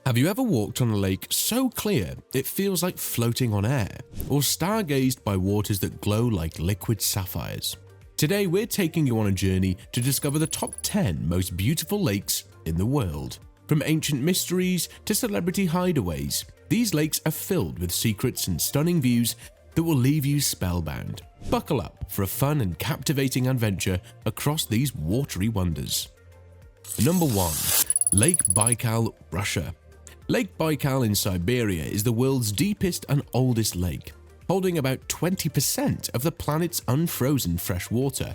Have you ever walked on a lake so clear it feels like floating on air, or stargazed by waters that glow like liquid sapphires? Today we're taking you on a journey to discover the top 10 most beautiful lakes in the world. From ancient mysteries to celebrity hideaways, these lakes are filled with secrets and stunning views that will leave you spellbound. Buckle up for a fun and captivating adventure across these watery wonders. Number 1. Lake Baikal, Russia. Lake Baikal in Siberia is the world's deepest and oldest lake, holding about 20% of the planet's unfrozen fresh water.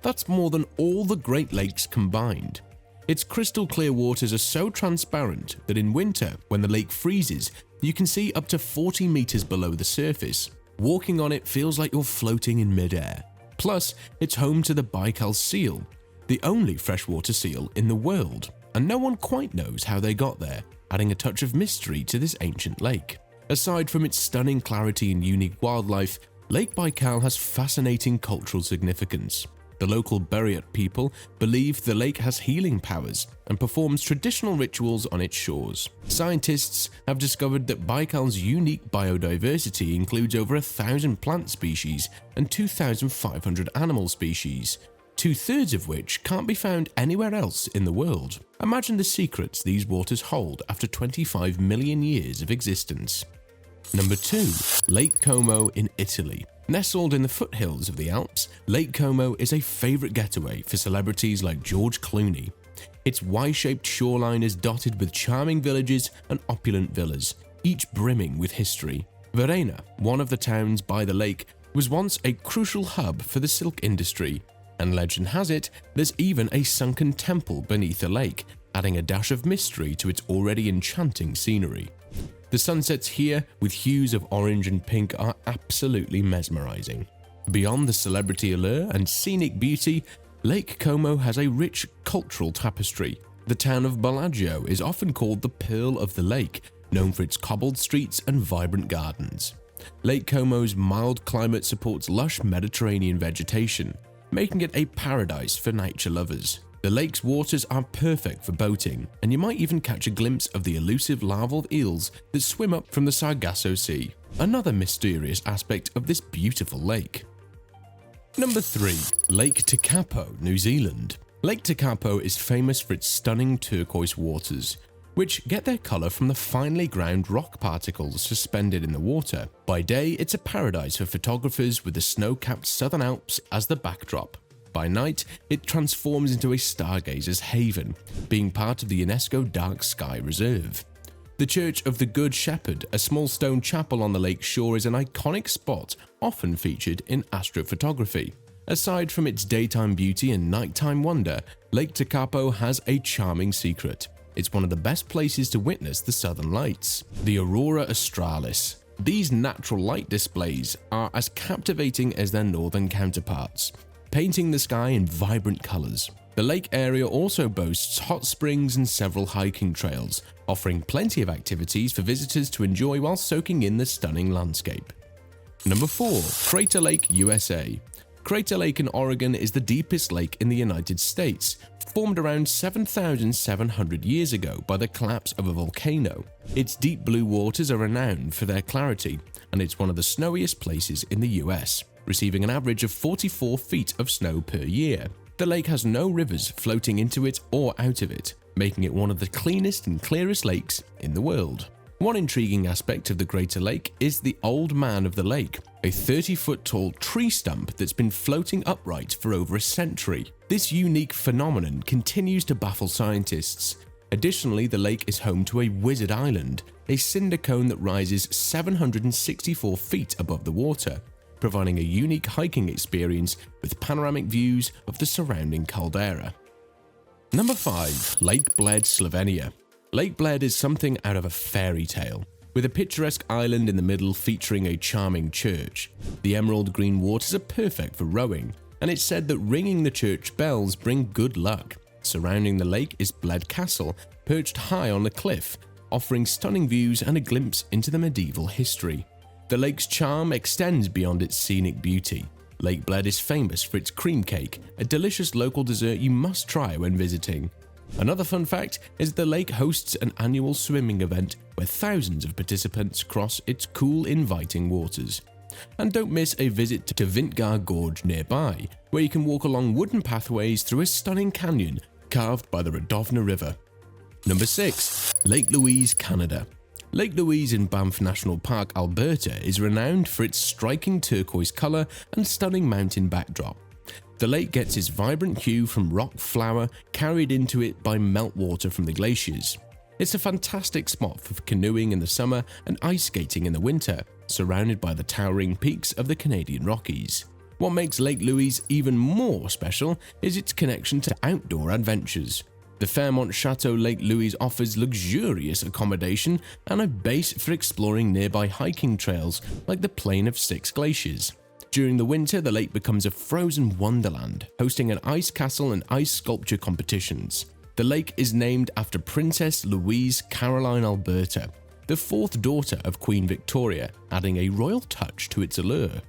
That's more than all the Great Lakes combined. Its crystal clear waters are so transparent that in winter, when the lake freezes, you can see up to 40 meters below the surface. Walking on it feels like you're floating in midair. Plus, it's home to the Baikal seal, the only freshwater seal in the world, and no one quite knows how they got there, adding a touch of mystery to this ancient lake. Aside from its stunning clarity and unique wildlife, Lake Baikal has fascinating cultural significance. The local Buryat people believe the lake has healing powers and performs traditional rituals on its shores. Scientists have discovered that Baikal's unique biodiversity includes over 1,000 plant species and 2,500 animal species, 2/3 of which can't be found anywhere else in the world. Imagine the secrets these waters hold after 25 million years of existence. Number 2. Lake Como in Italy. Nestled in the foothills of the Alps, Lake Como is a favorite getaway for celebrities like George Clooney. Its Y-shaped shoreline is dotted with charming villages and opulent villas, each brimming with history. Verena, one of the towns by the lake, was once a crucial hub for the silk industry, and legend has it there's even a sunken temple beneath the lake, adding a dash of mystery to its already enchanting scenery. The sunsets here, with hues of orange and pink, are absolutely mesmerizing. Beyond the celebrity allure and scenic beauty, Lake Como has a rich cultural tapestry. The town of Bellagio is often called the Pearl of the Lake, known for its cobbled streets and vibrant gardens. Lake Como's mild climate supports lush Mediterranean vegetation, making it a paradise for nature lovers. The lake's waters are perfect for boating, and you might even catch a glimpse of the elusive larval eels that swim up from the Sargasso Sea, another mysterious aspect of this beautiful lake. Number 3. Lake Tekapo, New Zealand. Lake Tekapo is famous for its stunning turquoise waters, which get their color from the finely ground rock particles suspended in the water. By day, it's a paradise for photographers with the snow-capped Southern Alps as the backdrop. By night, it transforms into a stargazer's haven, being part of the UNESCO Dark Sky Reserve. The Church of the Good Shepherd, a small stone chapel on the lake shore, is an iconic spot often featured in astrophotography. Aside from its daytime beauty and nighttime wonder, Lake Tekapo has a charming secret. It's one of the best places to witness the southern lights, the aurora australis. These natural light displays are as captivating as their northern counterparts, painting the sky in vibrant colors. The lake area also boasts hot springs and several hiking trails, offering plenty of activities for visitors to enjoy while soaking in the stunning landscape. Number 4. Crater Lake, USA. Crater Lake in Oregon is the deepest lake in the United States, formed around 7,700 years ago by the collapse of a volcano. Its deep blue waters are renowned for their clarity, and it's one of the snowiest places in the US, receiving an average of 44 feet of snow per year. The lake has no rivers floating into it or out of it, making it one of the cleanest and clearest lakes in the world. One intriguing aspect of the Greater Lake is the Old Man of the Lake, a 30-foot tall tree stump that's been floating upright for over a century. This unique phenomenon continues to baffle scientists. Additionally, the lake is home to a Wizard Island, a cinder cone that rises 764 feet above the water, providing a unique hiking experience with panoramic views of the surrounding caldera. Number 5. Lake Bled, Slovenia. Lake Bled is something out of a fairy tale, with a picturesque island in the middle featuring a charming church. The emerald green waters are perfect for rowing, and it's said that ringing the church bells bring good luck. Surrounding the lake is Bled Castle, perched high on a cliff, offering stunning views and a glimpse into the medieval history. The lake's charm extends beyond its scenic beauty. Lake Bled is famous for its cream cake, a delicious local dessert you must try when visiting. Another fun fact is that the lake hosts an annual swimming event where thousands of participants cross its cool, inviting waters. And don't miss a visit to Vintgar Gorge nearby, where you can walk along wooden pathways through a stunning canyon carved by the Radovna River. Number 6. Lake Louise, Canada. Lake Louise in Banff National Park, Alberta is renowned for its striking turquoise color and stunning mountain backdrop. The lake gets its vibrant hue from rock flour carried into it by meltwater from the glaciers. It's a fantastic spot for canoeing in the summer and ice skating in the winter, surrounded by the towering peaks of the Canadian Rockies. What makes Lake Louise even more special is its connection to outdoor adventures. The Fairmont Chateau Lake Louise offers luxurious accommodation and a base for exploring nearby hiking trails like the Plain of Six Glaciers. During the winter, the lake becomes a frozen wonderland, hosting an ice castle and ice sculpture competitions. The lake is named after Princess Louise Caroline Alberta, the fourth daughter of Queen Victoria, adding a royal touch to its allure.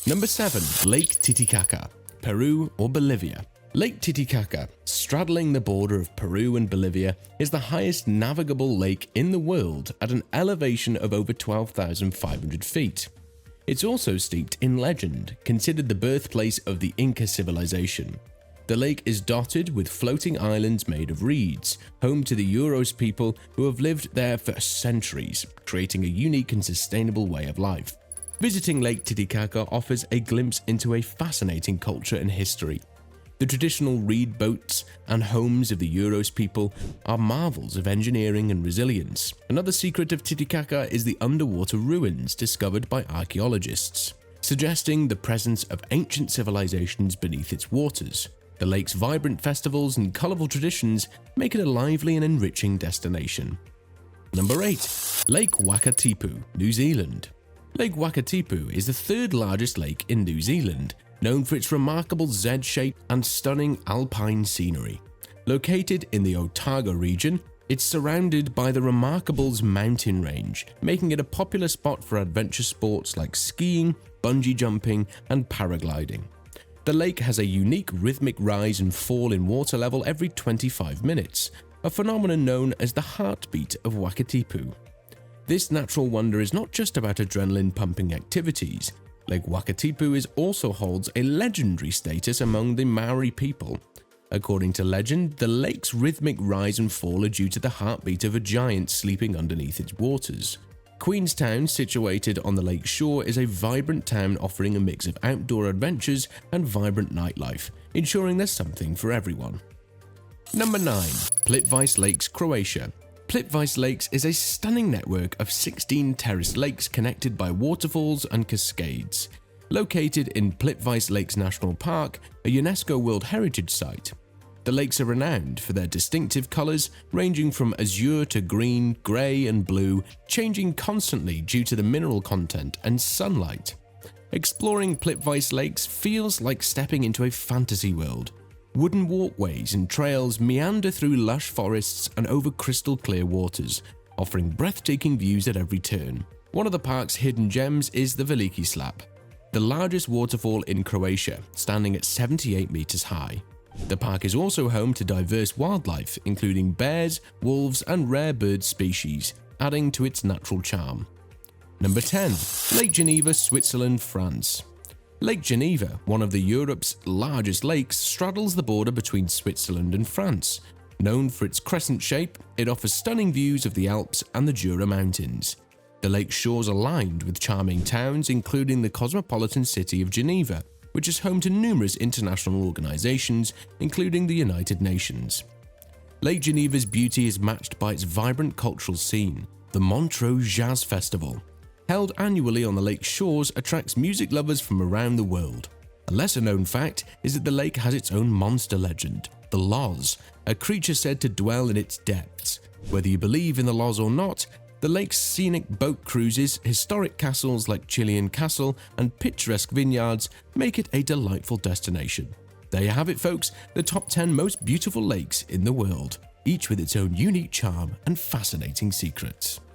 Number 7. Lake Titicaca, Peru or Bolivia. Lake Titicaca, straddling the border of Peru and Bolivia, is the highest navigable lake in the world at an elevation of over 12,500 feet. It's also steeped in legend, considered the birthplace of the Inca civilization. The lake is dotted with floating islands made of reeds, home to the Uros people who have lived there for centuries, creating a unique and sustainable way of life. Visiting Lake Titicaca offers a glimpse into a fascinating culture and history. The traditional reed boats and homes of the Uros people are marvels of engineering and resilience. Another secret of Titicaca is the underwater ruins discovered by archaeologists, suggesting the presence of ancient civilizations beneath its waters. The lake's vibrant festivals and colorful traditions make it a lively and enriching destination. Number 8. Lake Wakatipu, New Zealand. Lake Wakatipu is the third largest lake in New Zealand, known for its remarkable Z shape and stunning alpine scenery. Located in the Otago region, it's surrounded by the Remarkables mountain range, making it a popular spot for adventure sports like skiing, bungee jumping, and paragliding. The lake has a unique rhythmic rise and fall in water level every 25 minutes, a phenomenon known as the heartbeat of Wakatipu. This natural wonder is not just about adrenaline-pumping activities. Lake Wakatipu also holds a legendary status among the Maori people. According to legend, the lake's rhythmic rise and fall are due to the heartbeat of a giant sleeping underneath its waters. Queenstown, situated on the lake shore, is a vibrant town offering a mix of outdoor adventures and vibrant nightlife, ensuring there's something for everyone. Number 9. Plitvice Lakes, Croatia. Plitvice Lakes is a stunning network of 16 terraced lakes connected by waterfalls and cascades. Located in Plitvice Lakes National Park, a UNESCO World Heritage Site. The lakes are renowned for their distinctive colors, ranging from azure to green, gray, and blue, changing constantly due to the mineral content and sunlight. Exploring Plitvice Lakes feels like stepping into a fantasy world. Wooden walkways and trails meander through lush forests and over crystal clear waters, offering breathtaking views at every turn. One of the park's hidden gems is the Veliki Slap, the largest waterfall in Croatia, standing at 78 meters high. The park is also home to diverse wildlife, including bears, wolves, and rare bird species, adding to its natural charm. Number 10. Lake Geneva, Switzerland, France. Lake Geneva, one of Europe's largest lakes, straddles the border between Switzerland and France. Known for its crescent shape, it offers stunning views of the Alps and the Jura Mountains. The lake's shores are lined with charming towns, including the cosmopolitan city of Geneva, which is home to numerous international organizations, including the United Nations. Lake Geneva's beauty is matched by its vibrant cultural scene. The Montreux Jazz Festival, held annually on the lake's shores, attracts music lovers from around the world. A lesser-known fact is that the lake has its own monster legend, the Loz, a creature said to dwell in its depths. Whether you believe in the Loz or not, the lake's scenic boat cruises, historic castles like Chilean Castle, and picturesque vineyards make it a delightful destination. There you have it, folks, the top 10 most beautiful lakes in the world, each with its own unique charm and fascinating secrets.